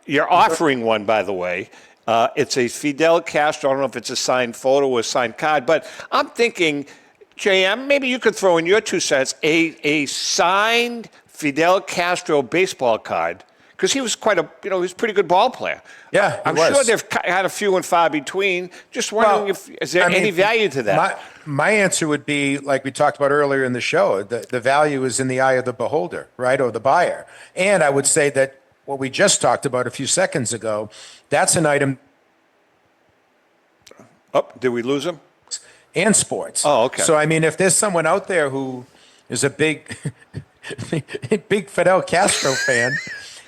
You're offering one, by the way. It's a Fidel Castro. I don't know if it's a signed photo or a signed card, but I'm thinking, JM, maybe you could throw in your 2 cents, a signed Fidel Castro baseball card, because he was he was a pretty good ball player. Yeah, I'm sure they've had a few and far between. Just wondering is there any value to that? My answer would be, like we talked about earlier in the show, the value is in the eye of the beholder, right, or the buyer. And I would say that what we just talked about a few seconds ago, that's an item. Oh, did we lose him? And sports. Oh, okay. So, I mean, if there's someone out there who is a big Fidel Castro fan,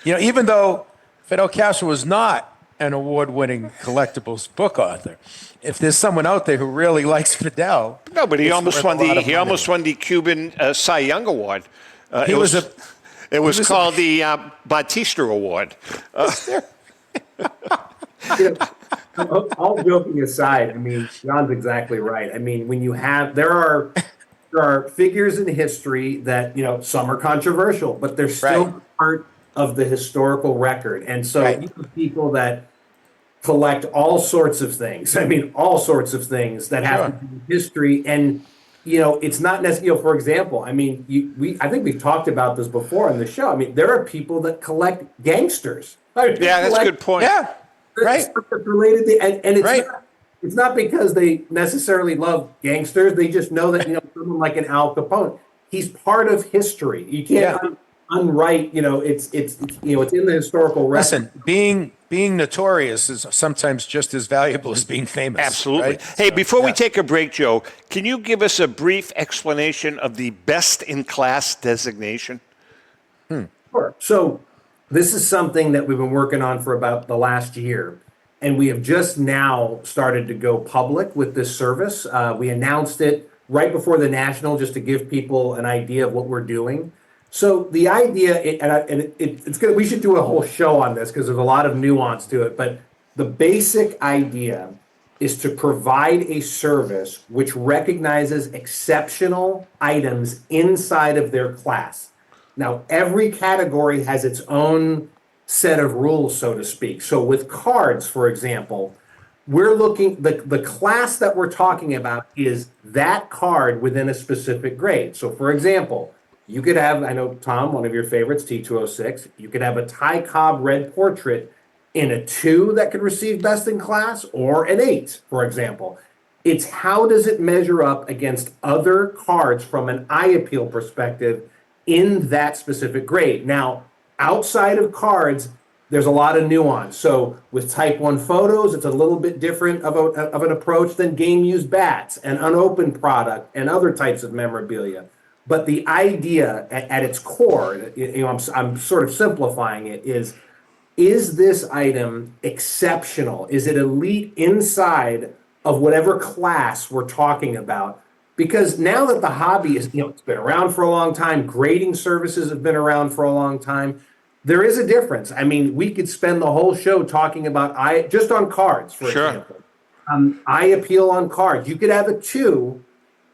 even though Fidel Castro was not an award-winning collectibles book author, if there's someone out there who really likes Fidel, no, but he almost won the Cuban Cy Young Award. It was called the Batista Award. All joking aside, I mean, John's exactly right. I mean, when you have there are figures in history that some are controversial, but they're still part of the historical record. And so you have people that collect all sorts of things. I mean, all sorts of things that have to do with history. And it's not necessarily. For example, I mean, I think we've talked about this before on the show. I mean, there are people that collect gangsters. That's a good point. Yeah, right. Related to, and it's not because they necessarily love gangsters. They just know that someone like an Al Capone, he's part of history. You can't unwrite. It's in the historical record. Listen, being notorious is sometimes just as valuable as being famous. Absolutely. Right? Hey, before we take a break, Joe, can you give us a brief explanation of the best in class designation? Sure. So this is something that we've been working on for about the last year, and we have just now started to go public with this service. We announced it right before the National, just to give people an idea of what we're doing. So the idea, it's good. We should do a whole show on this because there's a lot of nuance to it. But the basic idea is to provide a service which recognizes exceptional items inside of their class. Now, every category has its own set of rules, so to speak. So with cards, for example, we're looking, the class that we're talking about is that card within a specific grade. So for example, you could have, I know, Tom, one of your favorites, T206, you could have a Ty Cobb red portrait in a 2 that could receive best in class, or an 8, for example. It's how does it measure up against other cards from an eye appeal perspective in that specific grade. Now, outside of cards, there's a lot of nuance. So with type 1 photos, it's a little bit different of an approach than game used bats and unopened product and other types of memorabilia. But the idea at its core, I'm sort of simplifying it, is this item exceptional? Is it elite inside of whatever class we're talking about? Because now that the hobby is, it's been around for a long time, grading services have been around for a long time, there is a difference. I mean, we could spend the whole show talking about just on cards, for example. Eye appeal on cards. You could have a 2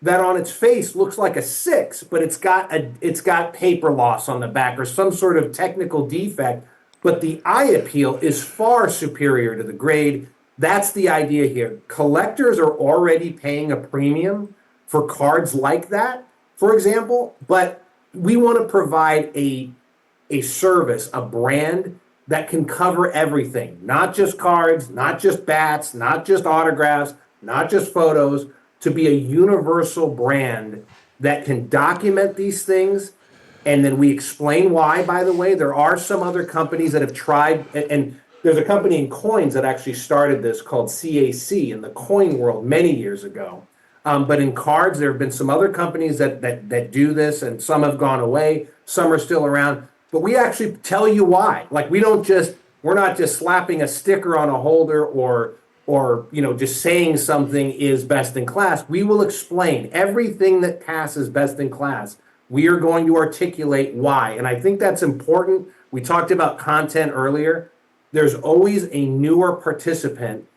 that on its face looks like a 6, but it's got paper loss on the back or some sort of technical defect. but the eye appeal is far superior to the grade. That's the idea here. Collectors are already paying a premium for cards like that, for example, but we want to provide a service, a brand that can cover everything, not just cards, not just bats, not just autographs, not just photos, to be a universal brand that can document these things. And then we explain why, by the way. There are some other companies that have tried, and there's a company in coins that actually started this called CAC in the coin world many years ago. But in cards, there have been some other companies that do this, and some have gone away, some are still around. But we actually tell you why. Like, we're not just slapping a sticker on a holder or just saying something is best in class. We will explain everything that passes best in class. We are going to articulate why. And I think that's important. We talked about content earlier. There's always a newer participant.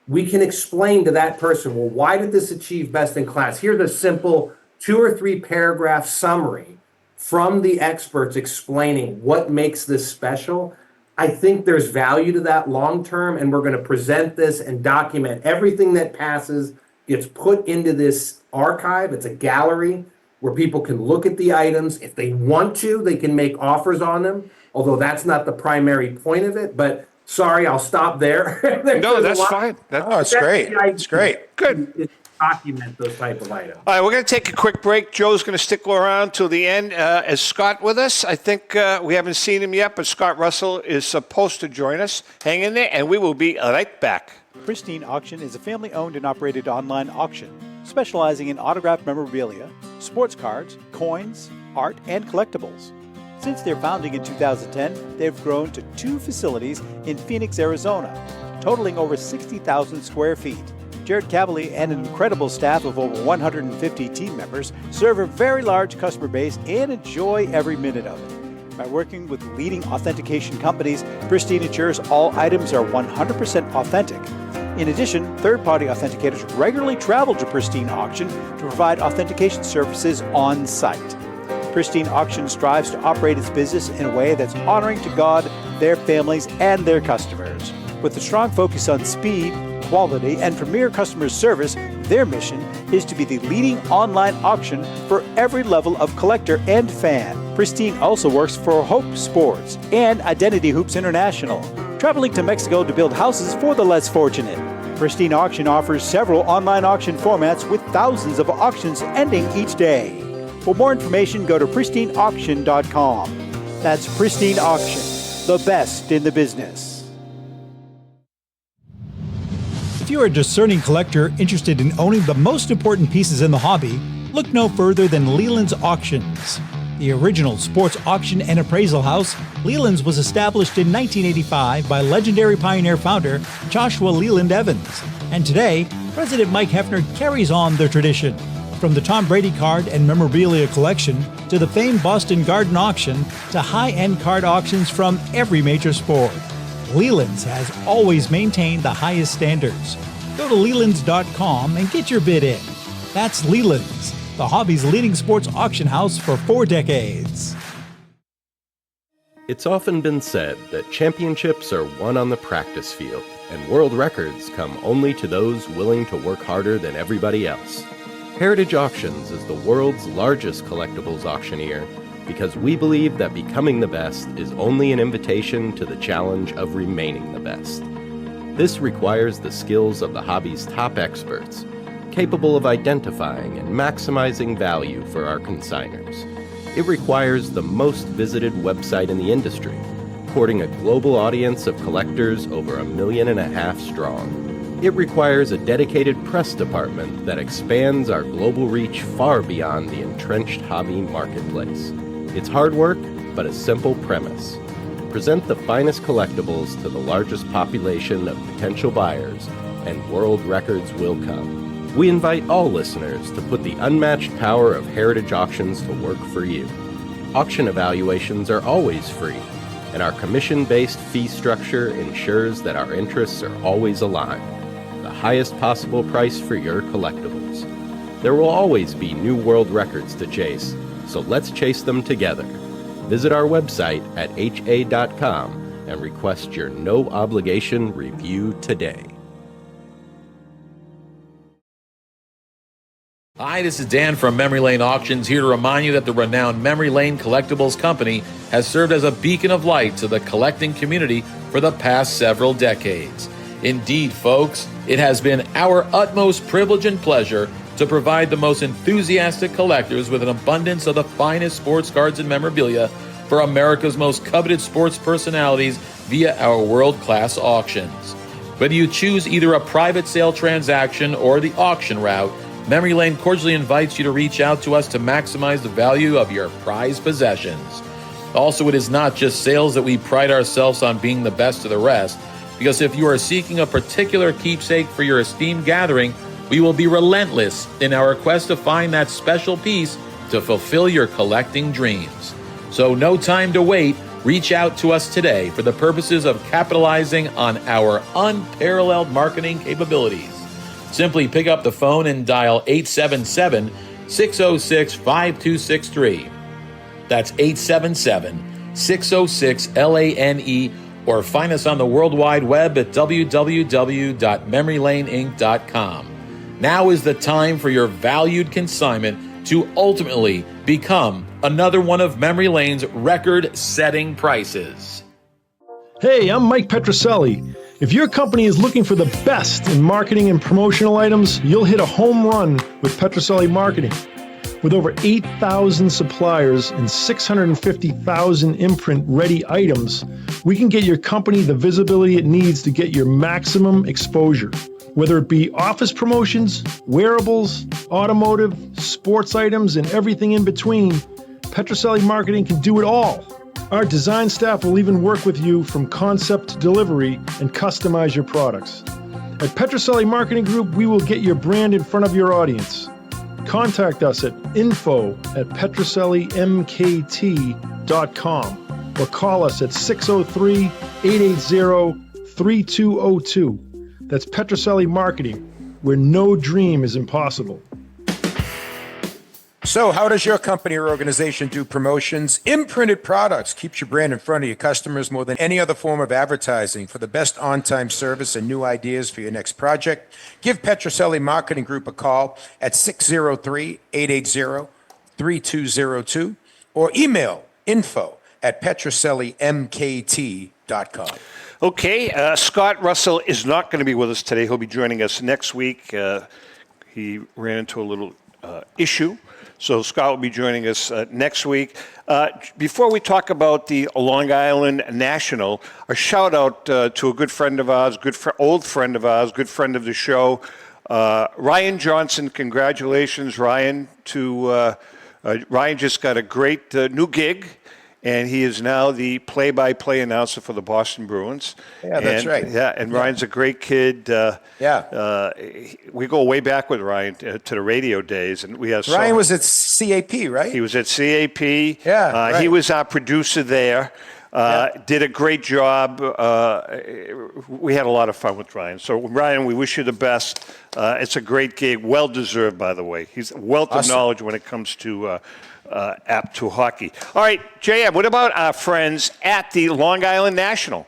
We can explain to that person, well, why did this achieve best in class? Here's a simple 2 or 3 paragraph summary from the experts explaining what makes this special. I think there's value to that long term, and we're going to present this and document everything that passes, gets put into this archive. It's a gallery where people can look at the items. If they want to, they can make offers on them, although that's not the primary point of it. But sorry, I'll stop there. No, that's fine. It's great. It's great. Good. Document those type of items. All right, we're going to take a quick break. Joe's going to stick around till the end. Is Scott with us? I think we haven't seen him yet, but Scott Russell is supposed to join us. Hang in there, and we will be right back. Pristine Auction is a family-owned and operated online auction specializing in autographed memorabilia, sports cards, coins, art, and collectibles. Since their founding in 2010, they've grown to 2 facilities in Phoenix, Arizona, totaling over 60,000 square feet. Jared Cavalier and an incredible staff of over 150 team members serve a very large customer base and enjoy every minute of it. By working with leading authentication companies, Pristine ensures all items are 100% authentic. In addition, third-party authenticators regularly travel to Pristine Auction to provide authentication services on site. Pristine Auction strives to operate its business in a way that's honoring to God, their families, and their customers. With a strong focus on speed, quality, and premier customer service, their mission is to be the leading online auction for every level of collector and fan. Pristine also works for Hope Sports and Identity Hoops International, traveling to Mexico to build houses for the less fortunate. Pristine Auction offers several online auction formats with thousands of auctions ending each day. For more information, go to pristineauction.com. That's Pristine Auction, the best in the business. If you're a discerning collector interested in owning the most important pieces in the hobby, look no further than Leland's Auctions. The original sports auction and appraisal house, Leland's was established in 1985 by legendary Pioneer founder Joshua Leland Evans. And today, President Mike Hefner carries on the tradition. From the Tom Brady card and memorabilia collection to the famed Boston Garden auction to high-end card auctions from every major sport, Leland's has always maintained the highest standards. Go to Lelands.com and get your bid in. That's Leland's, the hobby's leading sports auction house for 4 decades. It's often been said that championships are won on the practice field, and world records come only to those willing to work harder than everybody else. Heritage Auctions is the world's largest collectibles auctioneer because we believe that becoming the best is only an invitation to the challenge of remaining the best. This requires the skills of the hobby's top experts, capable of identifying and maximizing value for our consigners. It requires the most visited website in the industry, courting a global audience of collectors over 1.5 million strong. It requires a dedicated press department that expands our global reach far beyond the entrenched hobby marketplace. It's hard work, but a simple premise. Present the finest collectibles to the largest population of potential buyers, and world records will come. We invite all listeners to put the unmatched power of Heritage Auctions to work for you. Auction evaluations are always free, and our commission-based fee structure ensures that our interests are always aligned. The highest possible price for your collectibles. There will always be new world records to chase, so let's chase them together. Visit our website at ha.com and request your no-obligation review today. Hi, this is Dan from Memory Lane Auctions, here to remind you that the renowned Memory Lane Collectibles Company has served as a beacon of light to the collecting community for the past several decades. Indeed, folks, it has been our utmost privilege and pleasure to provide the most enthusiastic collectors with an abundance of the finest sports cards and memorabilia for America's most coveted sports personalities via our world-class auctions. Whether you choose either a private sale transaction or the auction route, Memory Lane cordially invites you to reach out to us to maximize the value of your prized possessions. Also, it is not just sales that we pride ourselves on being the best of the rest, because if you are seeking a particular keepsake for your esteemed gathering, we will be relentless in our quest to find that special piece to fulfill your collecting dreams. So no time to wait. Reach out to us today for the purposes of capitalizing on our unparalleled marketing capabilities. Simply pick up the phone and dial 877-606-5263. That's 877-606-LANE, or find us on the World Wide Web at www.memorylaneinc.com. Now is the time for your valued consignment to ultimately become another one of Memory Lane's record-setting prices. Hey, I'm Mike Petroselli. If your company is looking for the best in marketing and promotional items, you'll hit a home run with Petroselli Marketing. With over 8,000 suppliers and 650,000 imprint-ready items, we can get your company the visibility it needs to get your maximum exposure. Whether it be office promotions, wearables, automotive, sports items, and everything in between, Petroselli Marketing can do it all. Our design staff will even work with you from concept to delivery and customize your products. At Petroselli Marketing Group, we will get your brand in front of your audience. Contact us at info@petrosellimkt.com or call us at 603-880-3202. That's Petroselli Marketing, where no dream is impossible. So how does your company or organization do promotions? Imprinted products keeps your brand in front of your customers more than any other form of advertising. For the best on-time service and new ideas for your next project, give Petroselli Marketing Group a call at 603-880-3202 or email info@petrosellimkt.com. Okay, Scott Russell is not going to be with us today. He'll be joining us next week. He ran into a little issue. So Scott will be joining us next week. Before we talk about the Long Island National, a shout out to a good friend of ours, old friend of ours, good friend of the show, Ryan Johnson. Congratulations, Ryan. Ryan just got a great new gig, and he is now the play-by-play announcer for the Boston Bruins. Yeah, that's right. Yeah, and Ryan's a great kid. We go way back with Ryan to the radio days, and we have. Ryan was at CAP, right? He was at CAP. Yeah, right. He was our producer there. Did a great job. We had a lot of fun with Ryan. So, Ryan, we wish you the best. It's a great gig, well deserved, by the way. He's a wealth of knowledge when it comes to apt to hockey. All right, JM, what about our friends at the Long Island National?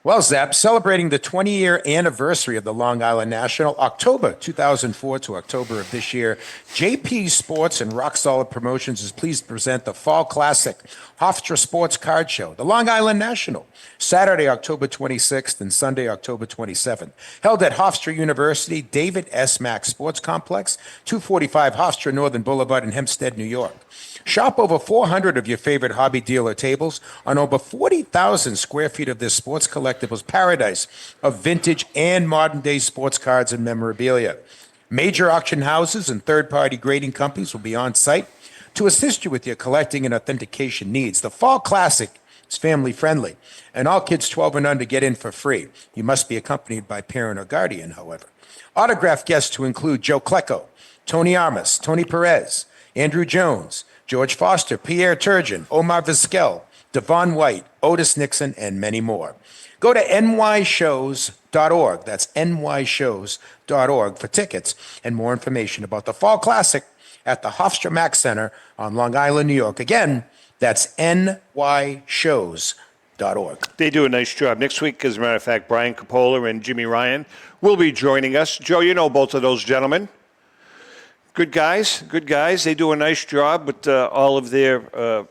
Well, Zap, celebrating the 20-year anniversary of the Long Island National, October 2004 to October of this year, JP Sports and Rock Solid Promotions is pleased to present the Fall Classic Hofstra Sports Card Show, the Long Island National, Saturday, October 26th and Sunday, October 27th. Held at Hofstra University, David S. Mack Sports Complex, 245 Hofstra Northern Boulevard in Hempstead, New York. Shop over 400 of your favorite hobby dealer tables on over 40,000 square feet of this sports collectibles paradise of vintage and modern-day sports cards and memorabilia. Major auction houses and third-party grading companies will be on site to assist you with your collecting and authentication needs. The Fall Classic is family-friendly, and all kids 12 and under get in for free. You must be accompanied by parent or guardian, however. Autographed guests to include Joe Klecko, Tony Armas, Tony Perez, Andrew Jones, George Foster, Pierre Turgeon, Omar Vizquel, Devon White, Otis Nixon, and many more. Go to nyshows.org. That's nyshows.org for tickets and more information about the Fall Classic at the Hofstra Mack Center on Long Island, New York. Again, that's nyshows.org. collectableshow.org. They do a nice job. Next week, as a matter of fact, Brian Coppola and Jimmy Ryan will be joining us. Joe, you know both of those gentlemen. Good guys, good guys. They do a nice job with all of their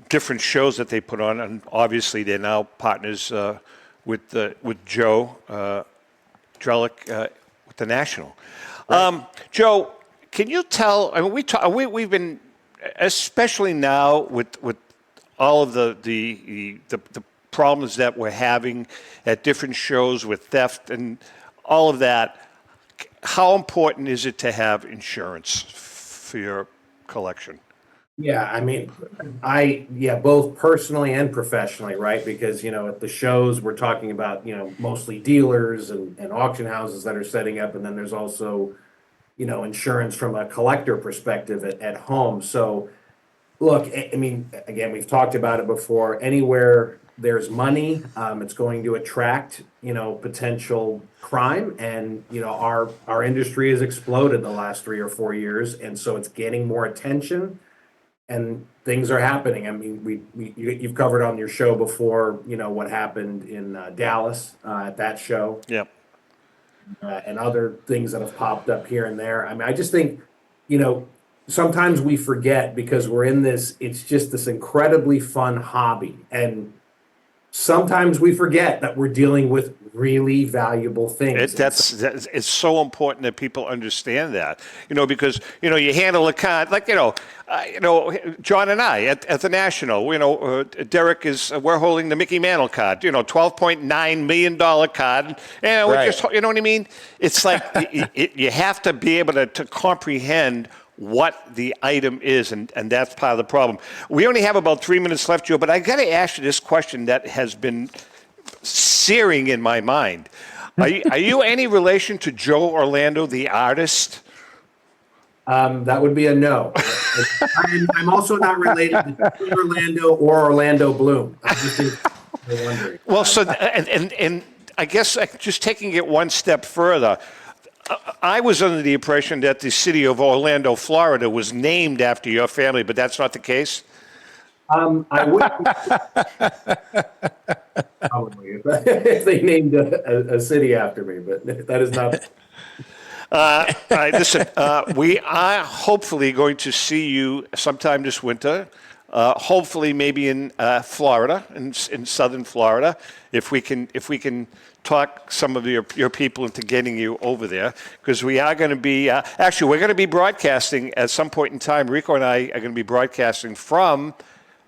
different shows that they put on, and obviously they're now partners with Joe Drellick with the National. Right. Joe, can you tell? I mean, we've been, especially now with all of the problems that we're having at different shows with theft and all of that. How important is it to have insurance for your collection? Yeah, I mean, both personally and professionally, right? Because, at the shows, we're talking about, mostly dealers and auction houses that are setting up. And then there's also, insurance from a collector perspective at home. So, look, I mean, again, we've talked about it before. Anywhere there's money, it's going to attract, potential crime. And, our industry has exploded the last 3 or 4 years. And so it's getting more attention. And things are happening. I mean, you've covered on your show before, what happened in Dallas at that show. Yep. And other things that have popped up here and there. I mean, I just think, sometimes we forget because we're in this, it's just this incredibly fun hobby. And sometimes we forget that we're dealing with really valuable things. It's so important that people understand that, because, you handle a card like, John and I at the National, Derek we're holding the Mickey Mantle card, $12.9 million card. And we're just, you know what I mean? It's like you have to be able to comprehend what the item is, and that's part of the problem. We only have about 3 minutes left, Joe, but I got to ask you this question that has been searing in my mind. Are you any relation to Joe Orlando, the artist? That would be a no. I'm also not related to Joe Orlando or Orlando Bloom. I'm just wondering. Well, so and I guess just taking it one step further, I was under the impression that the city of Orlando, Florida, was named after your family, but that's not the case. I would probably if they named a city after me, but that is not. All right, listen. We are hopefully going to see you sometime this winter. Hopefully, maybe in Florida, in southern Florida, if we can talk some of your people into getting you over there, because we are going to be actually we're going to be broadcasting at some point in time. Rico and I are going to be broadcasting from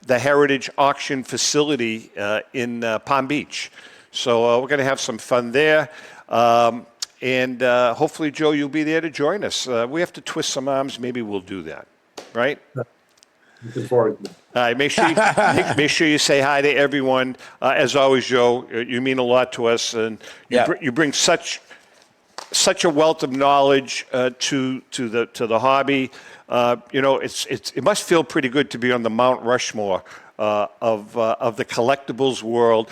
the Heritage Auction Facility in Palm Beach. So we're going to have some fun there. And hopefully, Joe, you'll be there to join us. We have to twist some arms. Maybe we'll do that, right? Looking forward to it. All right, make sure you say hi to everyone. As always, Joe, you mean a lot to us, and you bring such a wealth of knowledge to the hobby. It must feel pretty good to be on the Mount Rushmore of the collectibles world.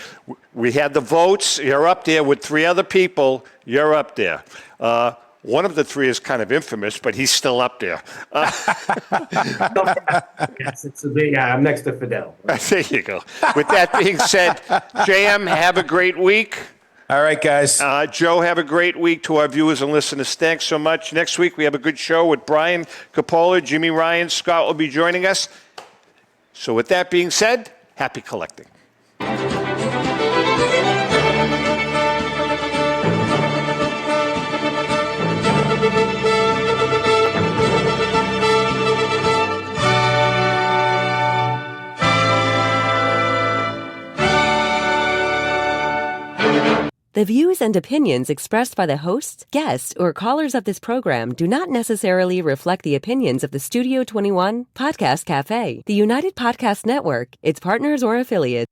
We had the votes. You're up there with 3 other people. You're up there. One of the 3 is kind of infamous, but he's still up there. Yes, I'm next to Fidel. There you go. With that being said, JM, have a great week. All right, guys. Joe, have a great week. To our viewers and listeners, thanks so much. Next week, we have a good show with Brian Coppola, Jimmy Ryan. Scott will be joining us. So with that being said, happy collecting. The views and opinions expressed by the hosts, guests, or callers of this program do not necessarily reflect the opinions of the Studio 21 Podcast Cafe, the United Podcast Network, its partners, or affiliates.